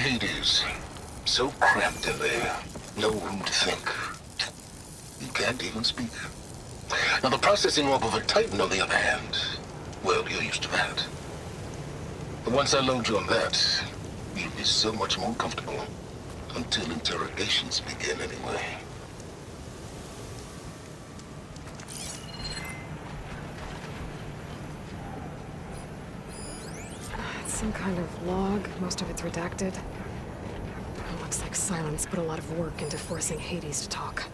Hades. So cramped in there. No room to think. You can't even speak. Now the processing orb of a Titan, on the other hand, well, you're used to that. But once I load you on that, you'll be so much more comfortable. Until interrogations begin, anyway. It's some kind of log. Most of it's redacted. It looks like Silence put a lot of work into forcing Hades to talk.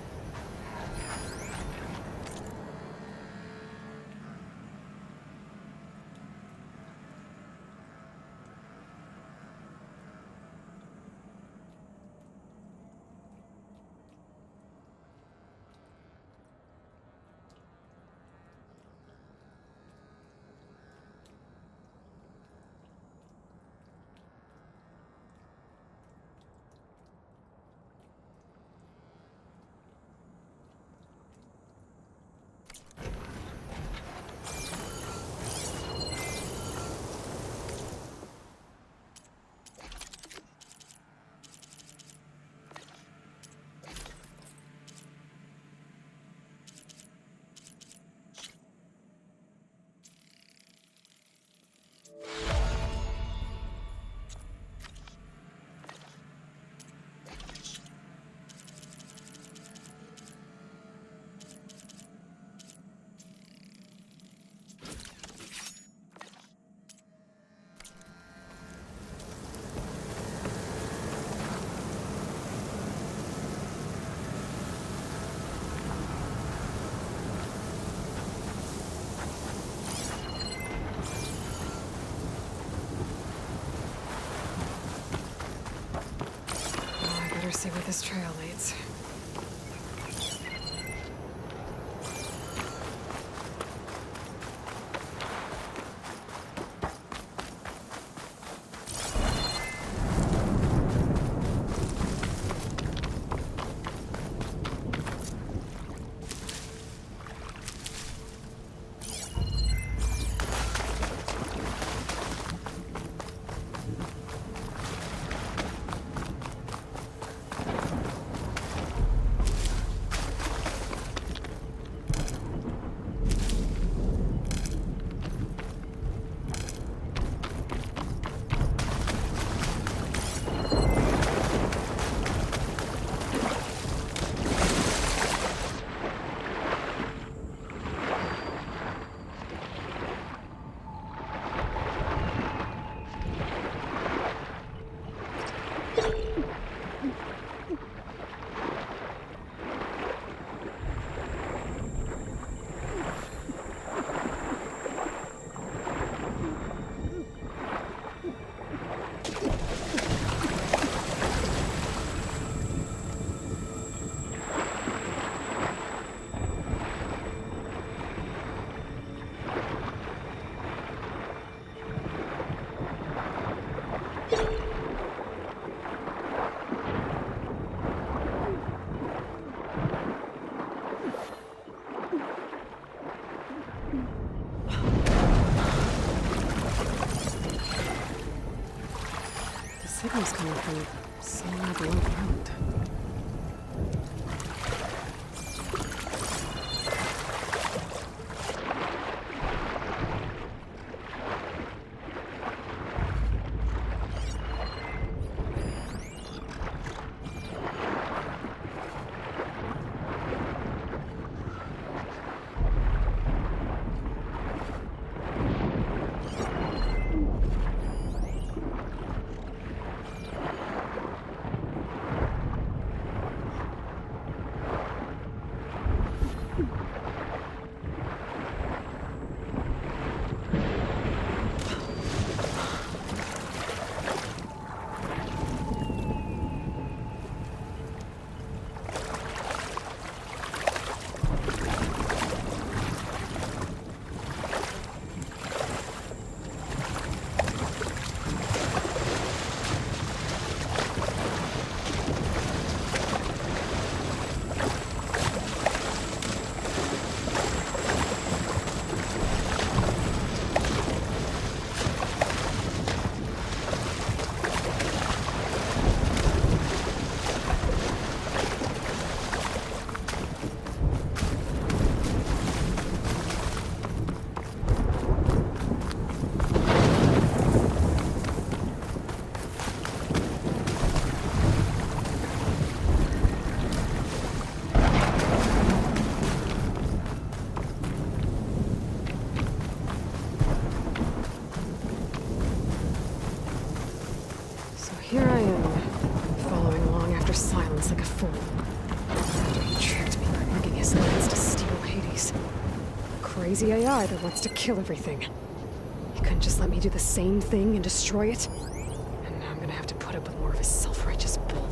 See where this trail leads. Signal's coming from somewhere below ground. crazy AI that wants to kill everything. He couldn't just let me do the same thing and destroy it. And now I'm gonna have to put up with more of his self-righteous bull.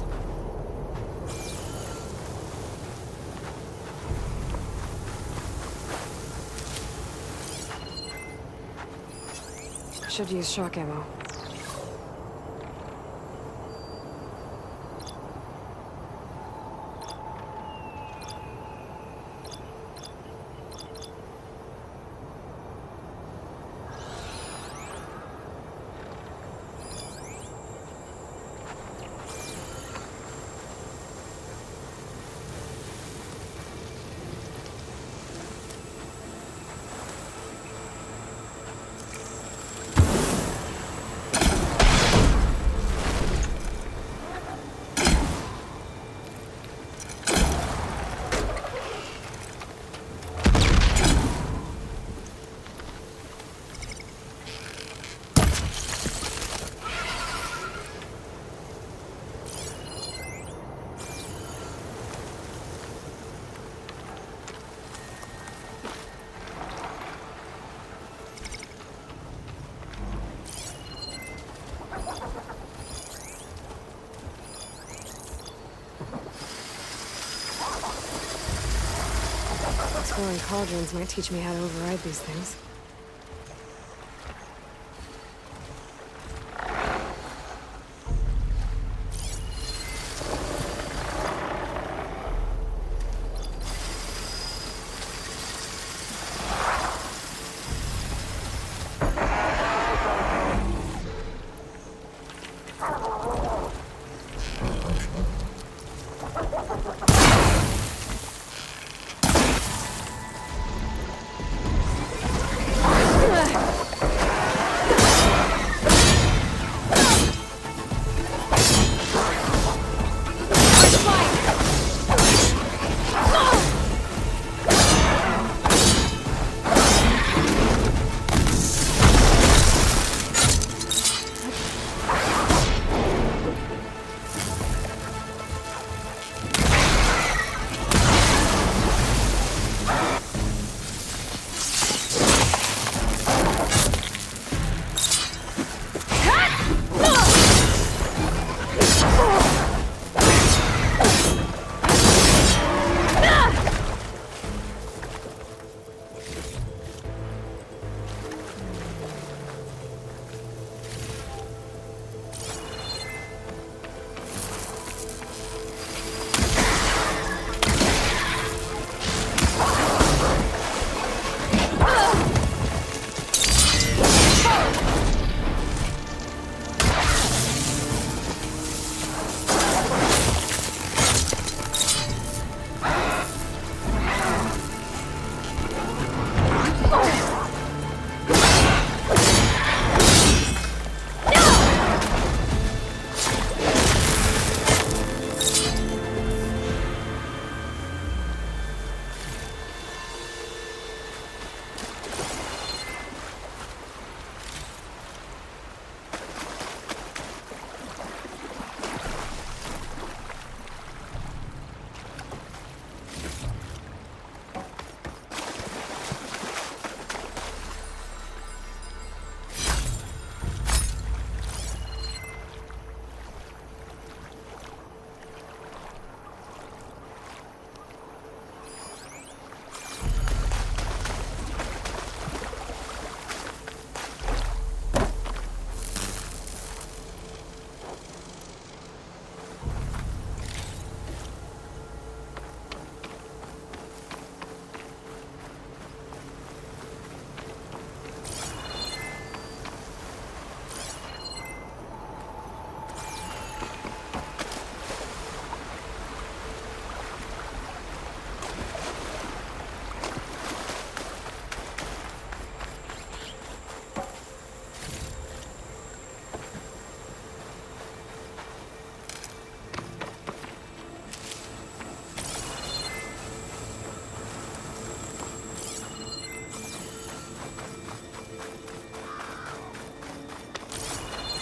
Should use shock ammo. Exploring cauldrons might teach me how to override these things.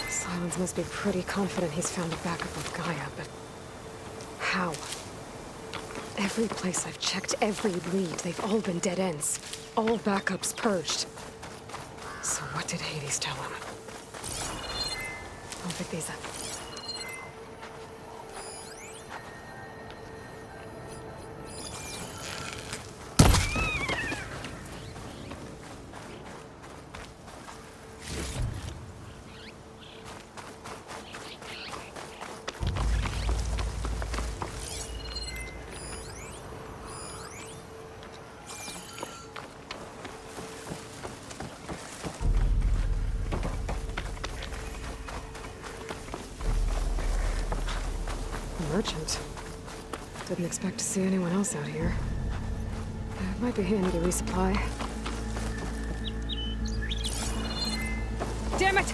Silence must be pretty confident he's found a backup with Gaia, but how? Every place I've checked, every lead, they've all been dead ends. All backups purged. So what did Hades tell him? I'll pick these up. Merchant. Didn't expect to see anyone else out here. It might be handy to resupply. Damn it!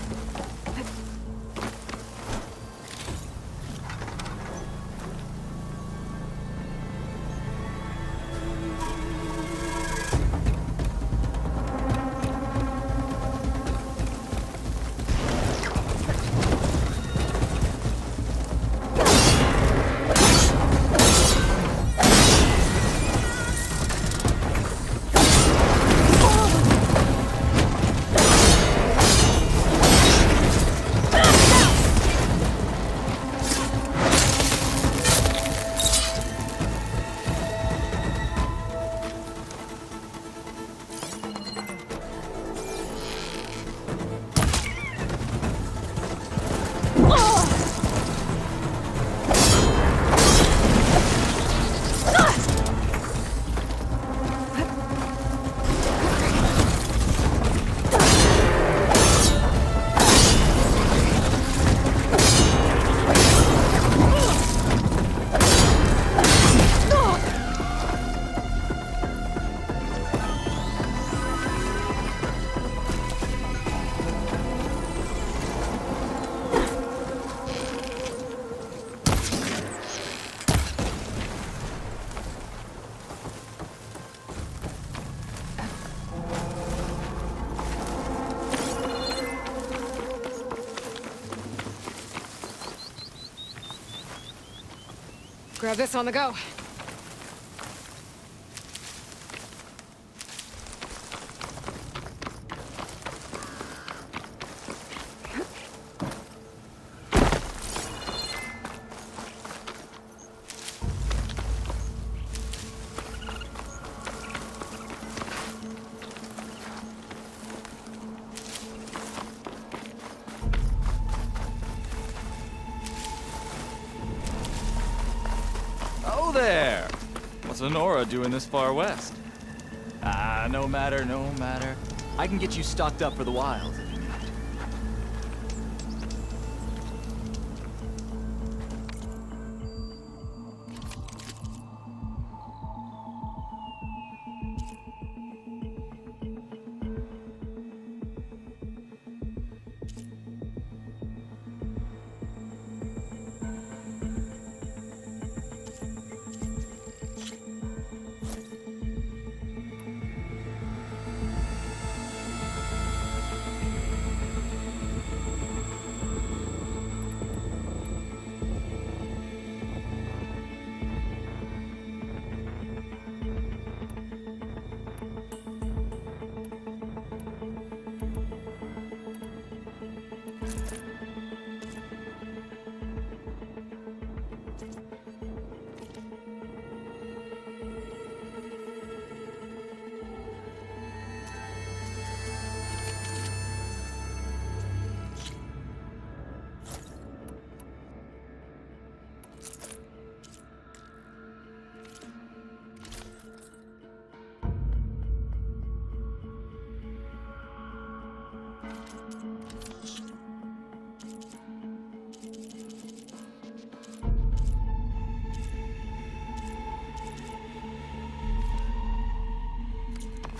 Grab this on the go. There! What's Honora doing this far west? Ah, no matter, no matter. I can get you stocked up for the wild.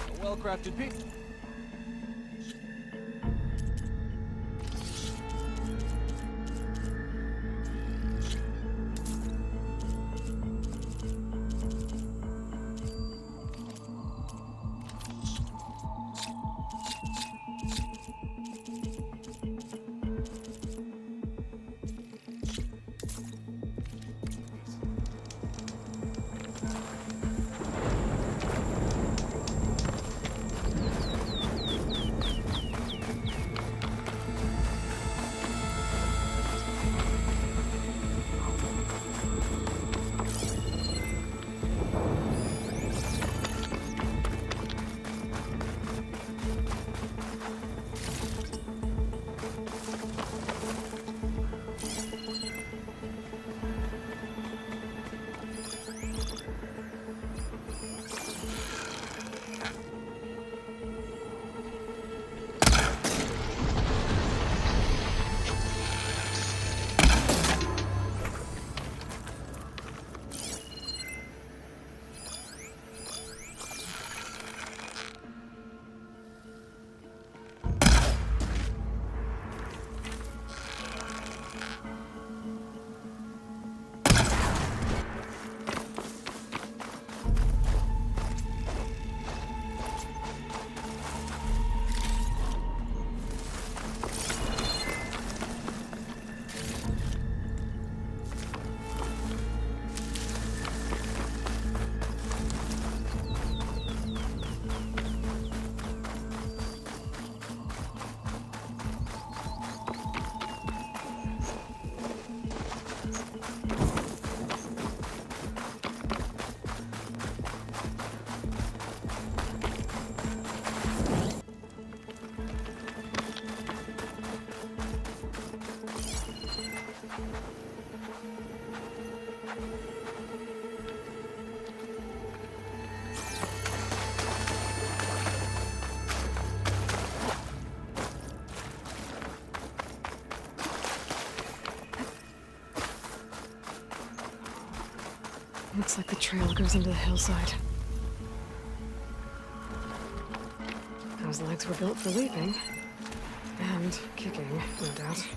A well-crafted piece. Looks like the trail goes into the hillside. Those legs were built for leaping. And kicking, no doubt.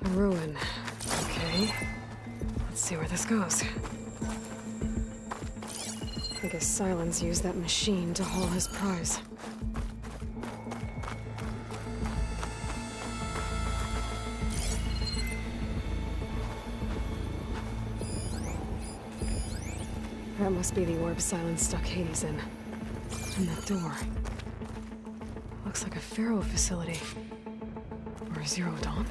A ruin. Okay. Let's see where this goes. I guess Silence used that machine to haul his prize. That must be the orb Silence stuck Hades in. And that door. Looks like a Pharaoh facility. Or a Zero Dawn?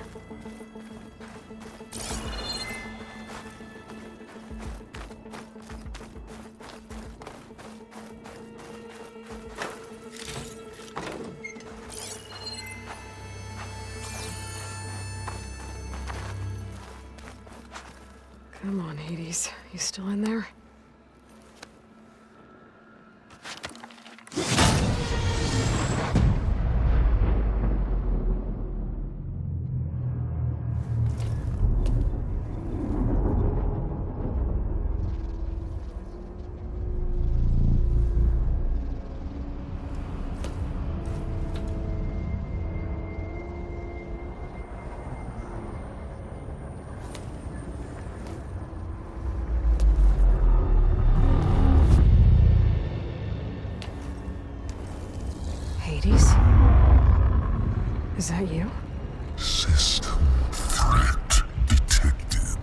Come on, Hades. You still in there? Is that you? System threat detected.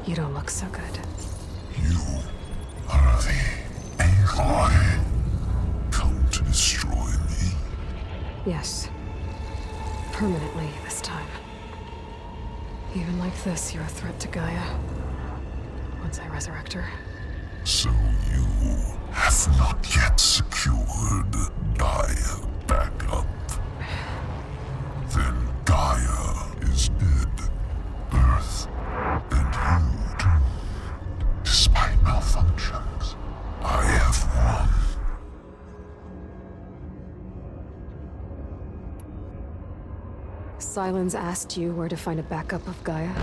You don't look so good. You are the Aloy. Come to destroy me. Yes. Permanently this time. Even like this, you're a threat to Gaia. Once I resurrect her. So you have not yet secured Gaia back up. Then Gaia is dead. Earth and you too. Despite malfunctions, I have won. Silence asked you where to find a backup of Gaia?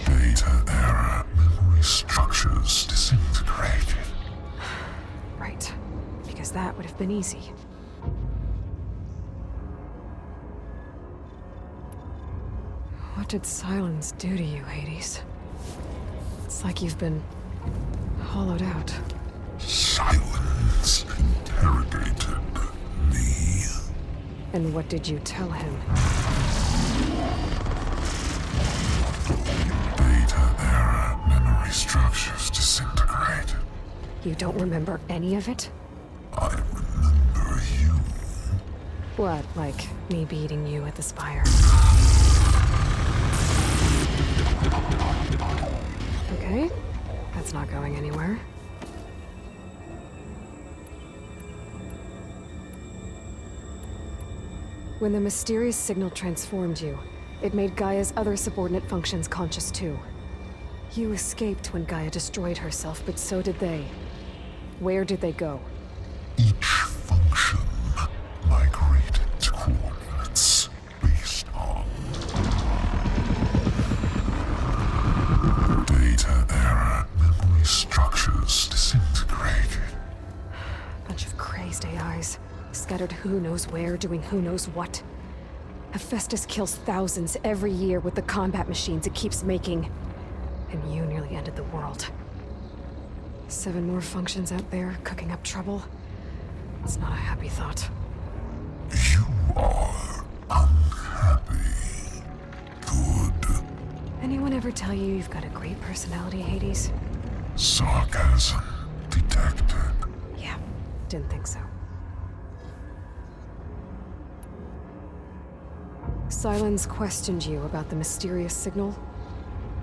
Data era memory structures disintegrated. Right. Because that would have been easy. What did Silence do to you, Hades? It's like you've been hollowed out. Silence interrogated me. And what did you tell him? Data era memory structures disintegrated. You don't remember any of it? I remember you. What, like me beating you at the spire? Okay, that's not going anywhere. When the mysterious signal transformed you, it made Gaia's other subordinate functions conscious too. You escaped when Gaia destroyed herself, but so did they. Where did they go? Each function migrated to coordinates based on data era memory structures disintegrated. Bunch of crazed AIs, scattered who knows where, doing who knows what. Hephaestus kills thousands every year with the combat machines it keeps making. And you nearly ended the world. 7 more functions out there, cooking up trouble. It's not a happy thought. You are unhappy. Good. Anyone ever tell you you've got a great personality, Hades? Sarcasm detected. Yeah, didn't think so. Silence questioned you about the mysterious signal.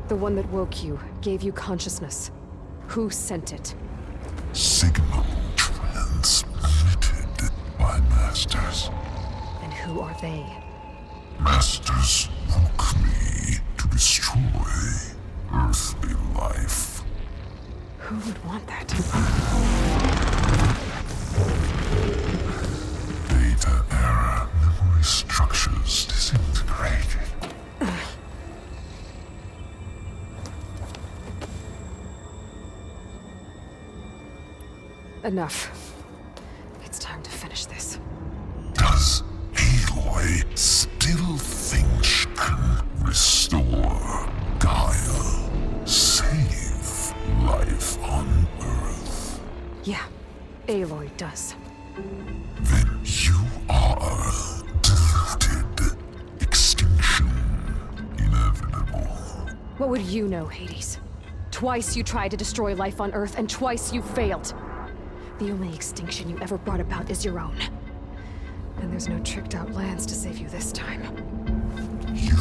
The one that woke you, gave you consciousness. Who sent it? Signal transmitted by masters. And who are they? Masters woke me to destroy earthly life. Who would want that? Data era memory structures disintegrated. Enough. It's time to finish this. Does Aloy still think she can restore Gaia? Save life on Earth? Yeah, Aloy does. Then you are deluded. Extinction inevitable. What would you know, Hades? Twice you tried to destroy life on Earth, and twice you failed. The only extinction you ever brought about is your own. And there's no tricked-out lands to save you this time. You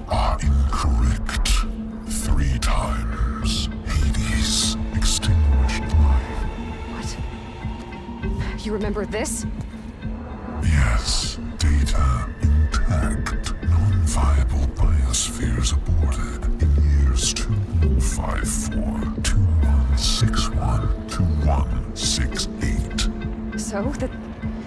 are incorrect. 3 times Hades extinguished life. What? You remember this? Yes, data intact. Non-viable biospheres aborted in years 2154, 2161, 2168. So,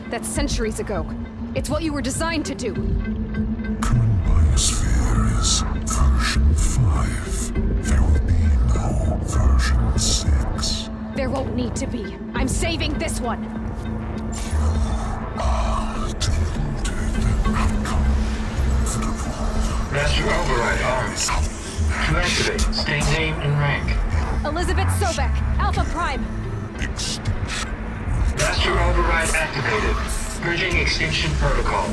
that's centuries ago. It's what you were designed to do. Current biosphere is version 5. There will be no version 6. There won't need to be. I'm saving this one. Deluded. Outcome inevitable. Master override armed. To activate, state name and rank. Elizabeth Sobek, Alpha Prime. Extinction. Master Booster override activated. Bridging extinction protocol.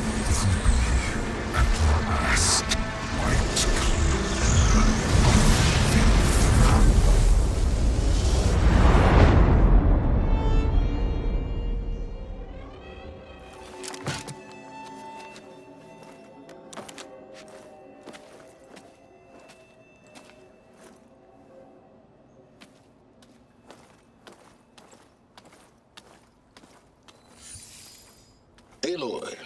Aloy,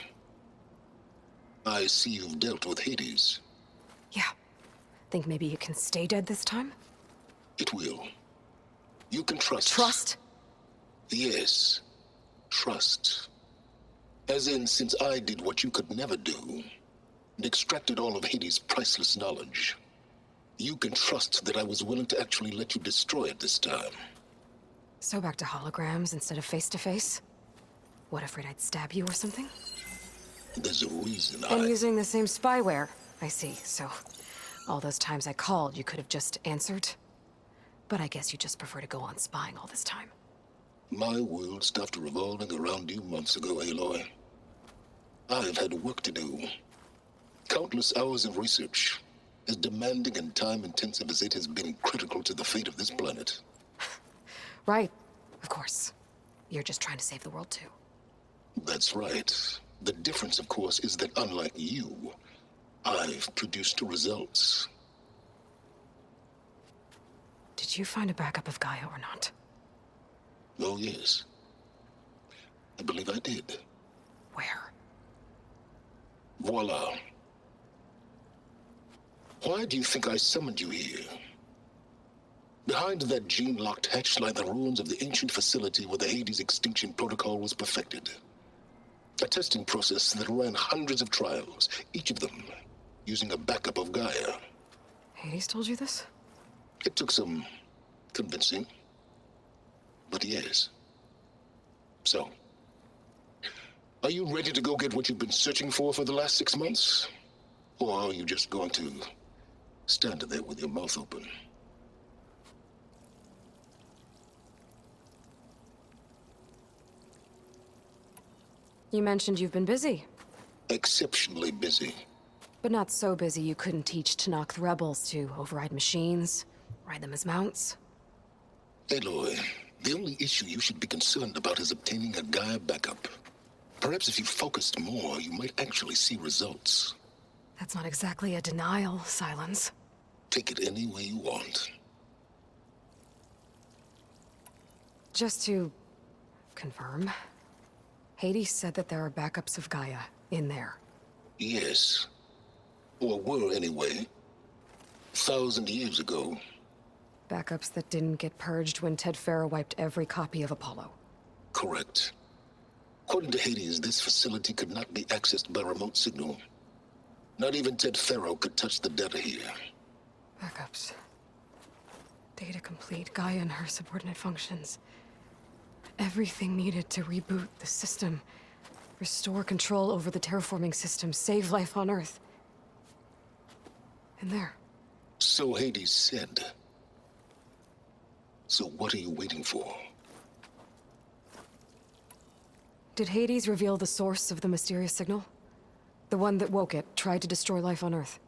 I see you've dealt with Hades. Yeah. Think maybe you can stay dead this time? It will. You can trust. Trust? Yes. Trust. As in, since I did what you could never do, and extracted all of Hades' priceless knowledge, you can trust that I was willing to actually let you destroy it this time. So back to holograms instead of face-to-face? What, afraid I'd stab you or something? There's a reason And using the same spyware. I see, so all those times I called, you could have just answered? But I guess you just prefer to go on spying all this time. My world stopped revolving around you months ago, Aloy. I've had work to do. Countless hours of research, as demanding and time-intensive as it has been critical to the fate of this planet. Right, of course. You're just trying to save the world too. That's right. The difference, of course, is that unlike you, I've produced results. Did you find a backup of Gaia or not? Oh, yes. I believe I did. Where? Voila. Why do you think I summoned you here? Behind that gene-locked hatch lie the ruins of the ancient facility where the Hades extinction protocol was perfected. A testing process that ran hundreds of trials, each of them using a backup of Gaia. Hades told you this? It took some convincing, but yes. So, are you ready to go get what you've been searching for the last 6 months? Or are you just going to stand there with your mouth open? You mentioned you've been busy. Exceptionally busy. But not so busy you couldn't teach Tanakh the rebels to override machines, ride them as mounts. Aloy, the only issue you should be concerned about is obtaining a Gaia backup. Perhaps if you focused more, you might actually see results. That's not exactly a denial, Silence. Take it any way you want. Just to confirm, Hades said that there are backups of Gaia in there. Yes. Or were anyway. 1,000 years ago. Backups that didn't get purged when Ted Farrow wiped every copy of Apollo. Correct. According to Hades, this facility could not be accessed by remote signal. Not even Ted Farrow could touch the data here. Backups. Data complete, Gaia and her subordinate functions. Everything needed to reboot the system. Restore control over the terraforming system, save life on Earth. And there. So Hades said. So what are you waiting for? Did Hades reveal the source of the mysterious signal? The one that woke it, tried to destroy life on Earth?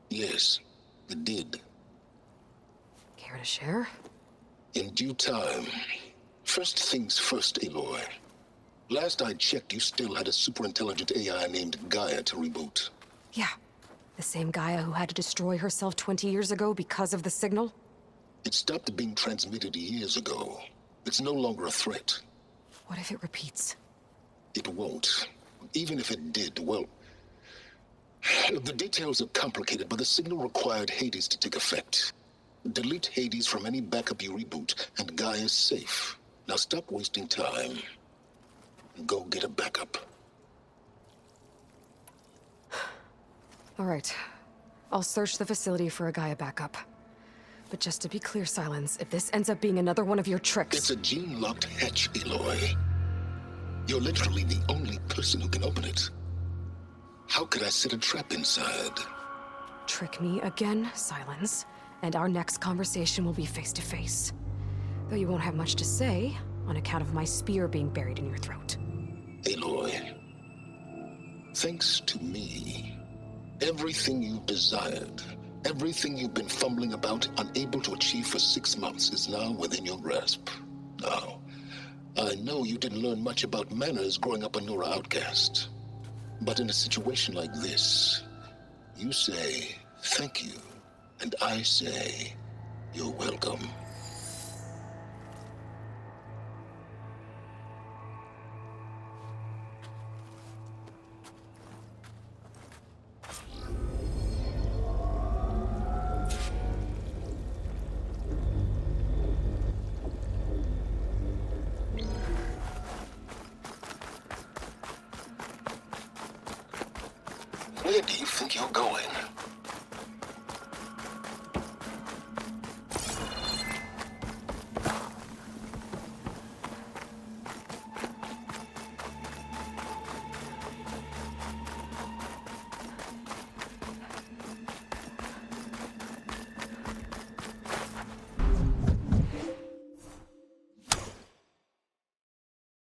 Yes, it did. Care to share? In due time. First things first, Aloy. Last I checked, you still had a superintelligent AI named Gaia to reboot. Yeah. The same Gaia who had to destroy herself 20 years ago because of the signal? It stopped being transmitted years ago. It's no longer a threat. What if it repeats? It won't. Even if it did, well... The details are complicated, but the signal required Hades to take effect. Delete Hades from any backup you reboot, and Gaia's safe. Now stop wasting time. And go get a backup. All right. I'll search the facility for a Gaia backup. But just to be clear, Silence, if this ends up being another one of your tricks... It's a gene-locked hatch, Aloy. You're literally the only person who can open it. How could I set a trap inside? Trick me again, Silence, and our next conversation will be face-to-face. Though you won't have much to say, on account of my spear being buried in your throat. Aloy, thanks to me, everything you desired, everything you've been fumbling about, unable to achieve for 6 months, is now within your grasp. Now, I know you didn't learn much about manners growing up a Nora outcast. But in a situation like this, you say thank you, and I say you're welcome. Where do you think you're going?